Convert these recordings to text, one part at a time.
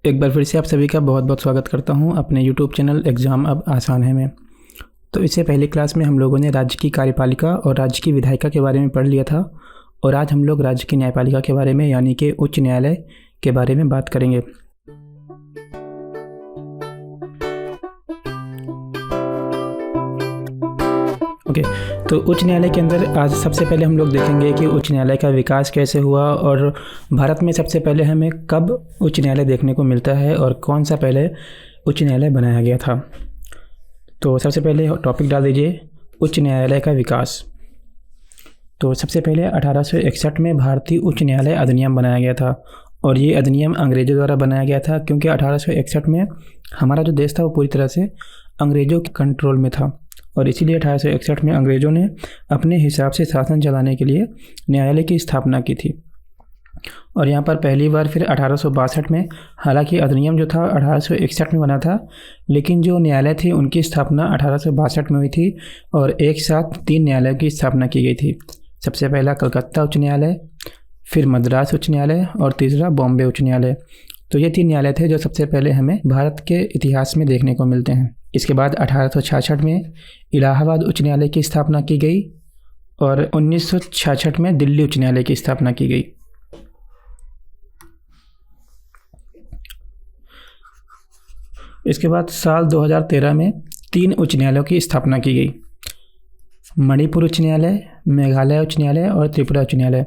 एक बार फिर से आप सभी का बहुत बहुत स्वागत करता हूं अपने YouTube चैनल एग्ज़ाम अब आसान है में। तो इससे पहली क्लास में हम लोगों ने राज्य की कार्यपालिका और राज्य की विधायिका के बारे में पढ़ लिया था और आज हम लोग राज्य की न्यायपालिका के बारे में यानी कि उच्च न्यायालय के बारे में बात करेंगे। ओके, तो उच्च न्यायालय के अंदर आज सबसे पहले हम लोग देखेंगे कि उच्च न्यायालय का विकास कैसे हुआ और भारत में सबसे पहले हमें कब उच्च न्यायालय देखने को मिलता है और कौन सा पहले उच्च न्यायालय बनाया गया था। तो सबसे पहले टॉपिक डाल दीजिए उच्च न्यायालय का विकास। तो सबसे पहले 1861 में भारतीय उच्च न्यायालय अधिनियम बनाया गया था और ये अधिनियम अंग्रेज़ों द्वारा बनाया गया था क्योंकि 1861 में हमारा जो देश था वो पूरी तरह से अंग्रेज़ों के कंट्रोल में था और इसीलिए 1861 में अंग्रेज़ों ने अपने हिसाब से शासन चलाने के लिए न्यायालय की स्थापना की थी। और यहाँ पर पहली बार फिर 1862 में, हालांकि अधिनियम जो था 1861 में बना था लेकिन जो न्यायालय थे उनकी स्थापना 1862 में हुई थी और एक साथ 3 न्यायालयों की स्थापना की गई थी। सबसे पहला कलकत्ता उच्च न्यायालय, फिर मद्रास उच्च न्यायालय और तीसरा बॉम्बे उच्च न्यायालय। तो ये 3 न्यायालय थे जो सबसे पहले हमें भारत के इतिहास में देखने को मिलते हैं। इसके बाद 1866 में इलाहाबाद उच्च न्यायालय की स्थापना की गई और 1966 में दिल्ली उच्च न्यायालय की स्थापना की गई। इसके बाद साल 2013 में 3 उच्च न्यायालयों की स्थापना की गई, मणिपुर उच्च न्यायालय, मेघालय उच्च न्यायालय और त्रिपुरा उच्च न्यायालय।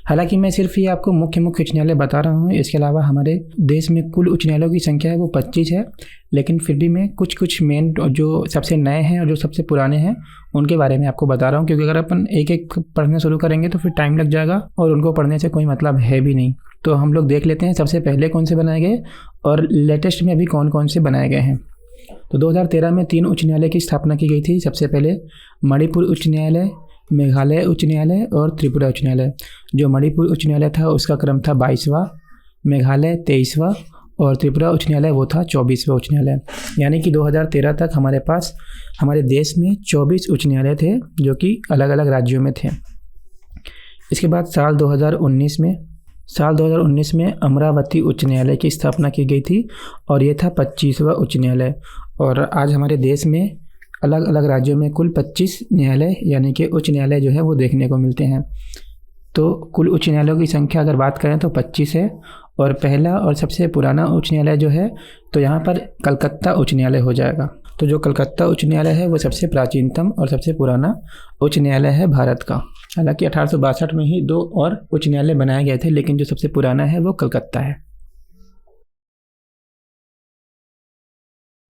हालांकि मैं सिर्फ ये आपको मुख्य उच्च न्यायालय बता रहा हूँ, इसके अलावा हमारे देश में कुल उच्च न्यायालयों की संख्या है वो 25 है, लेकिन फिर भी मैं कुछ मेन जो सबसे नए हैं और जो सबसे पुराने हैं उनके बारे में आपको बता रहा हूँ, क्योंकि अगर अपन एक एक पढ़ना शुरू करेंगे तो फिर टाइम लग जाएगा और उनको पढ़ने से कोई मतलब है भी नहीं। तो हम लोग देख लेते हैं सबसे पहले कौन से बनाए गए और लेटेस्ट में अभी कौन कौन से बनाए गए हैं। तो 2013 में 3 उच्च न्यायालय की स्थापना की गई थी। सबसे पहले मणिपुर उच्च न्यायालय, मेघालय उच्च न्यायालय और त्रिपुरा उच्च न्यायालय। जो मणिपुर उच्च न्यायालय था उसका क्रम था 22वां, मेघालय 23वां और त्रिपुरा उच्च न्यायालय वो था 24वां उच्च न्यायालय। यानी कि 2013 तक हमारे पास हमारे देश में 24 उच्च न्यायालय थे जो कि अलग अलग राज्यों में थे। इसके बाद साल 2019 में अमरावती उच्च न्यायालय की स्थापना की गई थी और ये था 25वां उच्च न्यायालय। और आज हमारे देश में अलग अलग राज्यों में कुल 25 न्यायालय यानी कि उच्च न्यायालय जो है वो देखने को मिलते हैं। तो कुल उच्च न्यायालयों की संख्या अगर बात करें तो 25 है और पहला और सबसे पुराना उच्च न्यायालय जो है तो यहाँ पर कलकत्ता उच्च न्यायालय हो जाएगा। तो जो कलकत्ता उच्च न्यायालय है वो सबसे प्राचीनतम और सबसे पुराना उच्च न्यायालय है भारत का। हालांकि 1862 में ही 2 और उच्च न्यायालय बनाए गए थे, लेकिन जो सबसे पुराना है वो कलकत्ता है।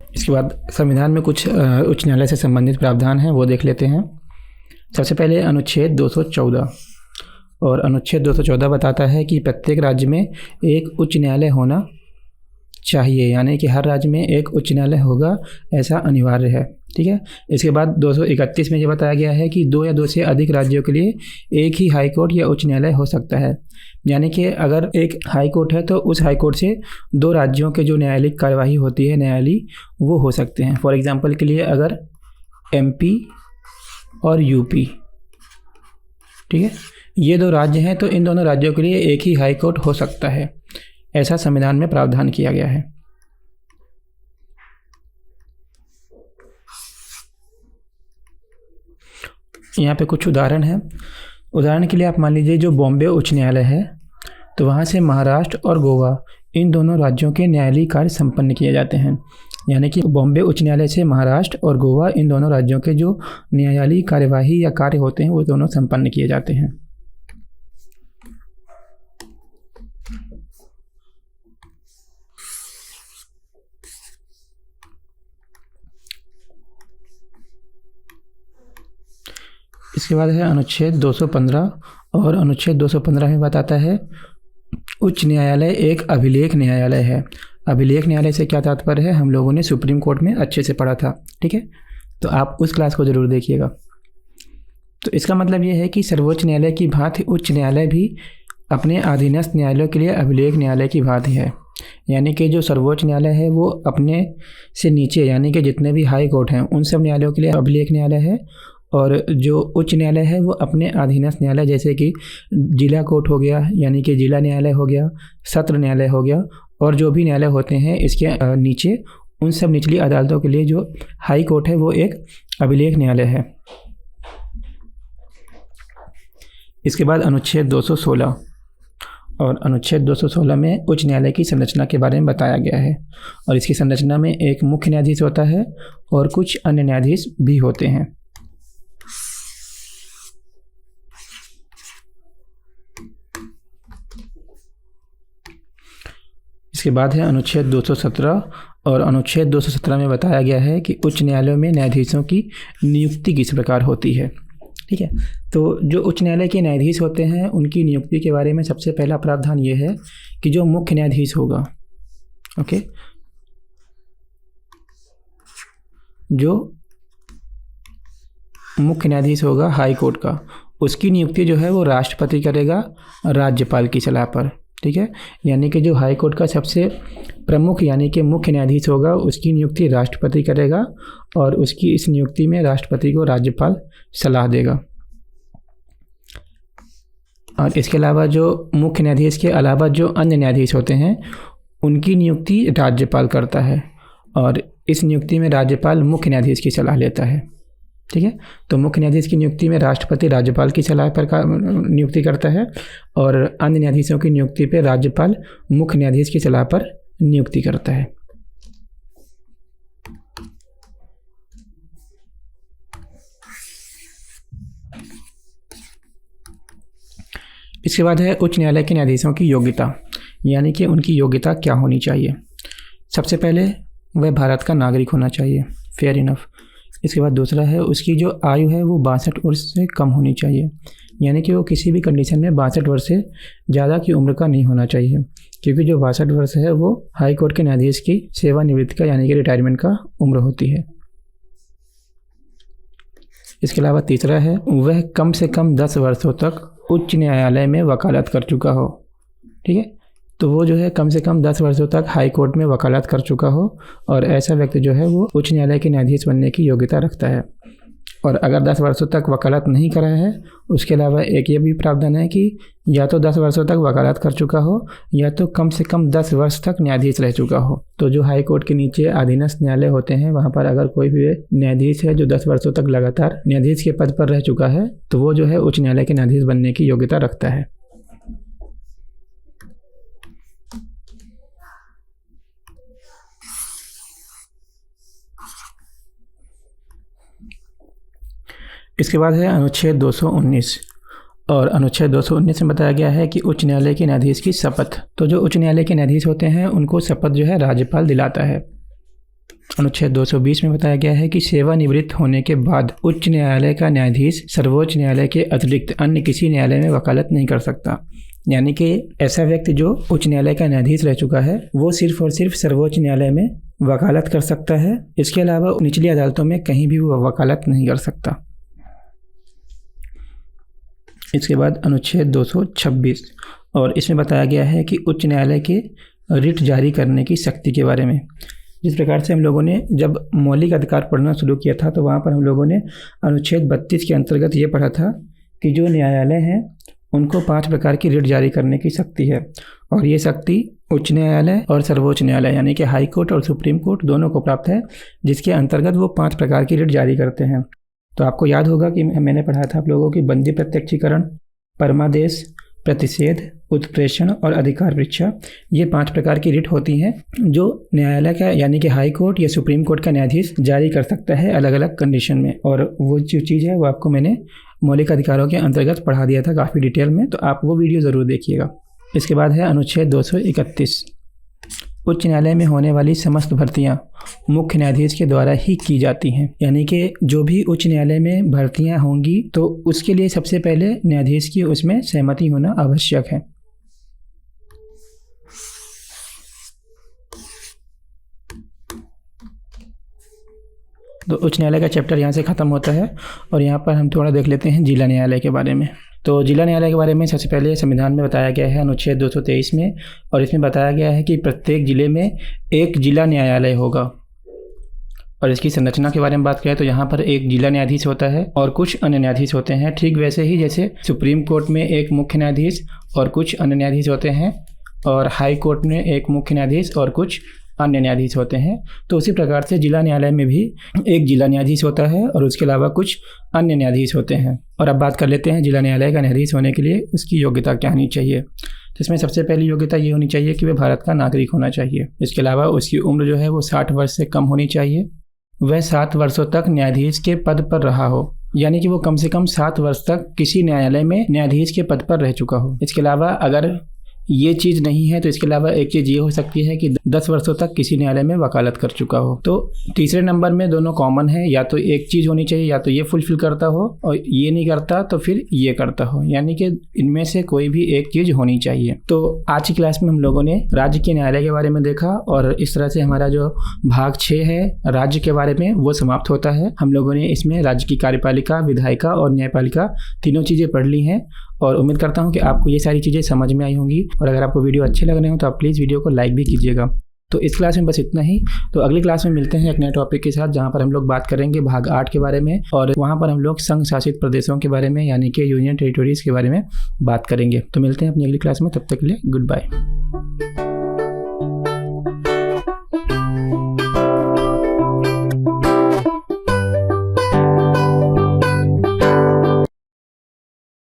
इसके बाद संविधान में कुछ उच्च न्यायालय से संबंधित प्रावधान हैं वो देख लेते हैं। सबसे पहले अनुच्छेद 214 और अनुच्छेद 214 बताता है कि प्रत्येक राज्य में एक उच्च न्यायालय होना चाहिए, यानी कि हर राज्य में एक उच्च न्यायालय होगा ऐसा अनिवार्य है। ठीक है। इसके बाद 231 में ये बताया गया है कि 2 या 2 से अधिक राज्यों के लिए एक ही हाई कोर्ट या उच्च न्यायालय हो सकता है, यानी कि अगर एक हाई कोर्ट है तो उस हाई कोर्ट से 2 राज्यों के जो न्यायालयिक कार्यवाही होती है न्यायालय वो हो सकते हैं। फॉर एग्जांपल के लिए अगर MP और UP, ठीक है, ये 2 राज्य हैं तो इन दोनों राज्यों के लिए एक ही हाई कोर्ट हो सकता है, ऐसा संविधान में प्रावधान किया गया है। यहाँ पे कुछ उदाहरण हैं। उदाहरण के लिए आप मान लीजिए जो बॉम्बे उच्च न्यायालय है तो वहाँ से महाराष्ट्र और गोवा इन दोनों राज्यों के न्यायालयिक कार्य संपन्न किए जाते हैं, यानी कि बॉम्बे उच्च न्यायालय से महाराष्ट्र और गोवा इन दोनों राज्यों के जो न्यायालयिक कार्यवाही या कार्य होते हैं वो दोनों संपन्न किए जाते हैं। इसके बाद है अनुच्छेद 215 और अनुच्छेद 215 में बताता है उच्च न्यायालय एक अभिलेख न्यायालय है। अभिलेख न्यायालय से क्या तात्पर्य है हम लोगों ने सुप्रीम कोर्ट में अच्छे से पढ़ा था। ठीक है, तो आप उस क्लास को ज़रूर देखिएगा। तो इसका मतलब ये है कि सर्वोच्च न्यायालय की भांति उच्च न्यायालय भी अपने अधीनस्थ न्यायालयों के लिए अभिलेख न्यायालय की भांति है, यानी कि जो सर्वोच्च न्यायालय है वो अपने से नीचे यानी कि जितने भी हाई कोर्ट हैं उन सब न्यायालयों के लिए अभिलेख न्यायालय है और जो उच्च न्यायालय है वो अपने अधीनस्थ न्यायालय जैसे कि जिला कोर्ट हो गया यानी कि जिला न्यायालय हो गया, सत्र न्यायालय हो गया और जो भी न्यायालय होते हैं इसके नीचे उन सब निचली अदालतों के लिए जो हाई कोर्ट है वो एक अभिलेख न्यायालय है। इसके बाद अनुच्छेद 216 और अनुच्छेद 216 में उच्च न्यायालय की संरचना के बारे में बताया गया है और इसकी संरचना में एक मुख्य न्यायाधीश होता है और कुछ अन्य न्यायाधीश भी होते हैं। इसके बाद है अनुच्छेद 217 और अनुच्छेद 217 में बताया गया है कि उच्च न्यायालयों में न्यायाधीशों की नियुक्ति किस प्रकार होती है। ठीक है, तो जो उच्च न्यायालय के न्यायाधीश होते हैं उनकी नियुक्ति के बारे में सबसे पहला प्रावधान ये है कि जो मुख्य न्यायाधीश होगा, ओके, जो मुख्य न्यायाधीश होगा हाई कोर्ट का, उसकी नियुक्ति जो है वो राष्ट्रपति करेगा राज्यपाल की सलाह पर। ठीक है, यानी कि जो हाई कोर्ट का सबसे प्रमुख यानी कि मुख्य न्यायाधीश होगा उसकी नियुक्ति राष्ट्रपति करेगा और उसकी इस नियुक्ति में राष्ट्रपति को राज्यपाल सलाह देगा। और इसके अलावा जो मुख्य न्यायाधीश के अलावा जो अन्य न्यायाधीश होते हैं उनकी नियुक्ति राज्यपाल करता है और इस नियुक्ति में राज्यपाल मुख्य न्यायाधीश की सलाह लेता है। ठीक है, तो मुख्य न्यायाधीश की नियुक्ति में राष्ट्रपति राज्यपाल की सलाह पर नियुक्ति करता है और अन्य न्यायाधीशों की नियुक्ति पर राज्यपाल मुख्य न्यायाधीश की सलाह पर नियुक्ति करता है। इसके बाद है उच्च न्यायालय के न्यायाधीशों की योग्यता, यानी कि उनकी योग्यता क्या होनी चाहिए। सबसे पहले वह भारत का नागरिक होना चाहिए, फेयर इनफ। इसके बाद दूसरा है उसकी जो आयु है वो 62 वर्ष से कम होनी चाहिए, यानी कि वो किसी भी कंडीशन में 62 वर्ष से ज़्यादा की उम्र का नहीं होना चाहिए, क्योंकि जो 62 वर्ष है वो हाई कोर्ट के न्यायाधीश की सेवानिवृत्ति का यानी कि रिटायरमेंट का उम्र होती है। इसके अलावा तीसरा है वह कम से कम 10 वर्षों तक उच्च न्यायालय में वकालत कर चुका हो। ठीक है, तो वो जो है कम से कम 10 वर्षों तक हाई कोर्ट में वकालत कर चुका हो और ऐसा व्यक्ति जो है वो उच्च न्यायालय के न्यायाधीश बनने की योग्यता रखता है। और अगर 10 वर्षों तक वकालत नहीं करा है उसके अलावा एक ये भी प्रावधान है कि या तो 10 वर्षों तक वकालत कर चुका हो या तो कम से कम 10 वर्ष तक न्यायाधीश रह चुका हो। तो जो हाई कोर्ट के नीचे अधीनस्थ न्यायालय होते हैं वहाँ पर अगर कोई भी न्यायाधीश है जो 10 वर्षों तक लगातार न्यायाधीश के पद पर रह चुका है तो वो जो है उच्च न्यायालय के न्यायाधीश बनने की योग्यता रखता है। इसके बाद है अनुच्छेद 219 और अनुच्छेद 219 में बताया गया है कि उच्च न्यायालय के न्यायाधीश की शपथ। तो जो उच्च न्यायालय के न्यायाधीश होते हैं उनको शपथ जो है राज्यपाल दिलाता है। अनुच्छेद 220 में बताया गया है कि सेवानिवृत्त होने के बाद उच्च न्यायालय का न्यायाधीश सर्वोच्च न्यायालय के अतिरिक्त अन्य किसी न्यायालय में वकालत नहीं कर सकता, यानी कि ऐसा व्यक्ति जो उच्च न्यायालय का न्यायाधीश रह चुका है वो सिर्फ और सिर्फ सर्वोच्च न्यायालय में वकालत कर सकता है। इसके अलावा निचली अदालतों में कहीं भी वो वकालत नहीं कर सकता। इसके बाद अनुच्छेद 226 और इसमें बताया गया है कि उच्च न्यायालय के रिट जारी करने की शक्ति के बारे में। जिस प्रकार से हम लोगों ने जब मौलिक अधिकार पढ़ना शुरू किया था तो वहाँ पर हम लोगों ने अनुच्छेद 32 के अंतर्गत ये पढ़ा था कि जो न्यायालय हैं उनको 5 प्रकार की रिट जारी करने की शक्ति है और ये शक्ति उच्च न्यायालय और सर्वोच्च न्यायालय यानी कि हाई कोर्ट और सुप्रीम कोर्ट दोनों को प्राप्त है, जिसके अंतर्गत वो 5 प्रकार की रिट जारी करते हैं। तो आपको याद होगा कि मैंने पढ़ा था आप लोगों की बंदी प्रत्यक्षीकरण, परमादेश, प्रतिषेध, उत्प्रेषण और अधिकार परीक्षा, ये 5 प्रकार की रिट होती हैं जो न्यायालय का यानी कि हाई कोर्ट या सुप्रीम कोर्ट का न्यायाधीश जारी कर सकता है अलग अलग कंडीशन में। और वो जो चीज़ है वो आपको मैंने मौलिक अधिकारों के अंतर्गत पढ़ा दिया था काफ़ी डिटेल में, तो आप वो वीडियो ज़रूर देखिएगा। इसके बाद है अनुच्छेद 231। उच्च न्यायालय में होने वाली समस्त भर्तियां मुख्य न्यायाधीश के द्वारा ही की जाती हैं, यानी कि जो भी उच्च न्यायालय में भर्तियां होंगी तो उसके लिए सबसे पहले न्यायाधीश की उसमें सहमति होना आवश्यक है। तो उच्च न्यायालय का चैप्टर यहाँ से ख़त्म होता है और यहाँ पर हम थोड़ा देख लेते हैं जिला न्यायालय के बारे में। तो जिला न्यायालय के बारे में सबसे पहले संविधान में बताया गया है अनुच्छेद 223 में, और इसमें बताया गया है कि प्रत्येक जिले में एक जिला न्यायालय होगा। और इसकी संरचना के बारे में बात करें तो यहाँ पर एक जिला न्यायाधीश होता है और कुछ अन्य न्यायाधीश होते हैं, ठीक वैसे ही जैसे सुप्रीम कोर्ट में एक मुख्य न्यायाधीश और कुछ अन्य न्यायाधीश होते हैं, और हाई कोर्ट में एक मुख्य न्यायाधीश और कुछ अन्य न्यायाधीश होते हैं। तो उसी प्रकार से जिला न्यायालय में भी एक जिला न्यायाधीश होता है और उसके अलावा कुछ अन्य न्यायाधीश होते हैं। और अब बात कर लेते हैं जिला न्यायालय का न्यायाधीश होने के लिए उसकी योग्यता क्या होनी चाहिए। तो इसमें सबसे पहली योग्यता ये होनी चाहिए कि वह भारत का नागरिक होना चाहिए। इसके अलावा उसकी उम्र जो है वो 60 वर्ष से कम होनी चाहिए। वह 7 वर्षों तक न्यायाधीश के पद पर रहा हो, यानी कि वो कम से कम 7 वर्ष तक किसी न्यायालय में न्यायाधीश के पद पर रह चुका हो। इसके अलावा अगर ये चीज़ नहीं है तो इसके अलावा एक चीज़ ये हो सकती है कि 10 वर्षों तक किसी न्यायालय में वकालत कर चुका हो। तो तीसरे नंबर में दोनों कॉमन है, या तो एक चीज़ होनी चाहिए, या तो ये फुलफिल करता हो और ये नहीं करता तो फिर ये करता हो, यानी कि इनमें से कोई भी एक चीज़ होनी चाहिए। तो आज की क्लास में हम लोगों ने राज्य के न्यायालय के बारे में देखा और इस तरह से हमारा जो भाग 6 है राज्य के बारे में वो समाप्त होता है। हम लोगों ने इसमें राज्य की कार्यपालिका, विधायिका और न्यायपालिका तीनों चीज़ें पढ़ ली हैं और उम्मीद करता हूँ कि आपको ये सारी चीज़ें समझ में आई होंगी। और अगर आपको वीडियो अच्छे लग रहे हो तो आप प्लीज़ वीडियो को लाइक भी कीजिएगा। तो इस क्लास में बस इतना ही। तो अगली क्लास में मिलते हैं एक नए टॉपिक के साथ, जहाँ पर हम लोग बात करेंगे भाग 8 के बारे में और वहाँ पर हम लोग संघ शासित प्रदेशों के बारे में यानी कि यूनियन टेरिटोरीज़ के बारे में बात करेंगे। तो मिलते हैं अपनी अगली क्लास में, तब तक के लिए गुड बाय।